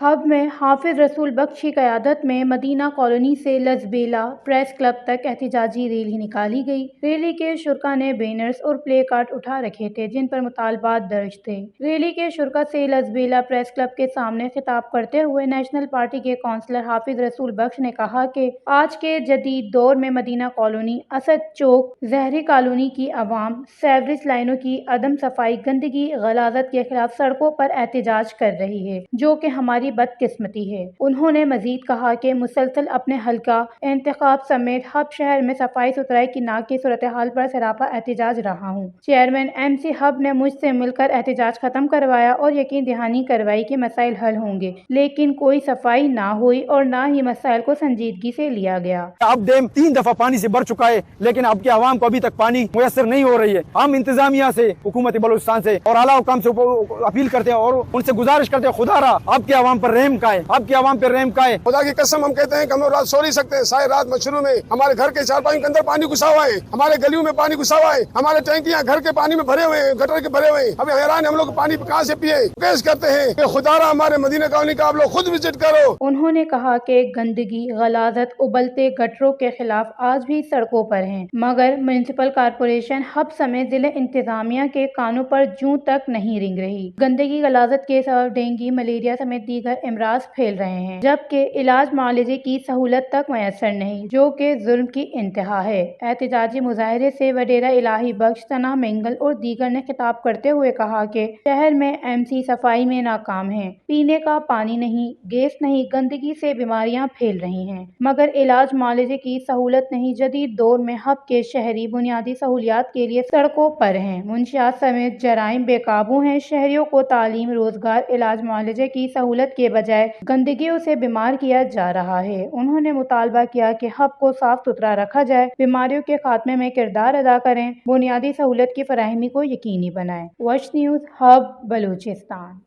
Hub में हाफिज रसूल बख्श की क़यादत में मदीना कॉलोनी से लसबेला प्रेस क्लब तक एहतजाजी रैली निकाली गई। रैली के शुरका ने बैनर्स और प्ले कार्ड उठा रखे थे जिन पर मुतालबात दर्ज थे। रैली के शुरका से लसबेला प्रेस क्लब के सामने खिताब करते हुए नेशनल पार्टी के कौंसलर हाफिज रसूल बख्श ने कहा कि आज के जदीद दौर में मदीना कॉलोनी, असद चौक, जहरी कॉलोनी की अवाम सेवरेज लाइनों की अदम सफाई, गंदगी, गलाजत के खिलाफ सड़कों पर एहतजाज कर रही है, जो कि हमारी बदकिस्मती है। उन्होंने मजीद कहा कि मुसलसल अपने हल्का इंतखाब समेत हब शहर में सफाई सुथराई की नाकी सूरत हाल पर सरापा एहतजाज रहा हूँ। चेयरमैन MC हब ने मुझसे मिलकर एहतजाज खत्म करवाया और यकीन दहानी करवाई कि मसाइल हल होंगे, लेकिन कोई सफाई ना हुई और ना ही मसाइल को संजीदगी से लिया गया। अब डैम 3 दफा पानी से भर चुका है, लेकिन अब के आवाम को अभी तक पानी मुयसर नहीं हो रही है। हम इंतजामिया से, हुकूमत बलूचिस्तान से और आला हुकाम से अपील करते हैं और उनसे गुजारिश करते हैं, खुदा रहा अब के आवाम पर रहम का है, अब के आवाम पर रहम का है। खुदा की कसम हम कहते हैं कि हम लोग रात सो नहीं सकते। सारी रात मच्छरों में हमारे घर के चारपाई के अंदर पानी घुसा हुआ है, हमारे गलियों में पानी घुसा हुआ है, हमारे टैंकियां घर के पानी में भरे हुए हैं, गटर के भरे हुए हैं। अभी हैरान हम लोग पानी कहाँ से पिए। पेश करते हैं कि खुदा रहा हमारे मदीना कॉलोनी का आप लोग खुद विजिट करो। उन्होंने कहा कि गंदगी, गलाजत, उबलते गटरों के खिलाफ आज भी सड़कों पर हैं, मगर म्युनिसिपल कॉरपोरेशन हब समेत जिले इंतजामिया के कानों पर जूं तक नहीं रिंग रही। गंदगी, गलाजत के सबब डेंगू, मलेरिया समेत दीगर इमराज फैल रहे हैं, जबकि इलाज मुआलजे की सहूलत तक मैसर नहीं, जो कि जुल्म की इंतहा है। एहतजाजी मुजाहरे से वडेरा इलाही बख्श, तना मेंगल और दीगर ने खिताब करते हुए कहा कि शहर में MC सफाई में नाकाम है, पीने का पानी नहीं, गैस नहीं, गंदगी से बीमारियां फैल रही हैं, मगर इलाज मुआलजे की सहूलत नहीं। जदीद दौर में हब के शहरी बुनियादी सहूलियात के लिए सड़कों पर हैं, मुंशियात समेत जराइम बेकाबू हैं। शहरियों को तालीम, रोजगार, इलाज मुआलजे की सहूलत के बजाय गंदगियों से बीमार किया जा रहा है। उन्होंने मुतालबा किया कि हब को साफ सुथरा रखा जाए, बीमारियों के खात्मे में किरदार अदा करें, बुनियादी सहूलत की फराहमी को यकीनी बनाएं। Watch news, hub, Balochistan.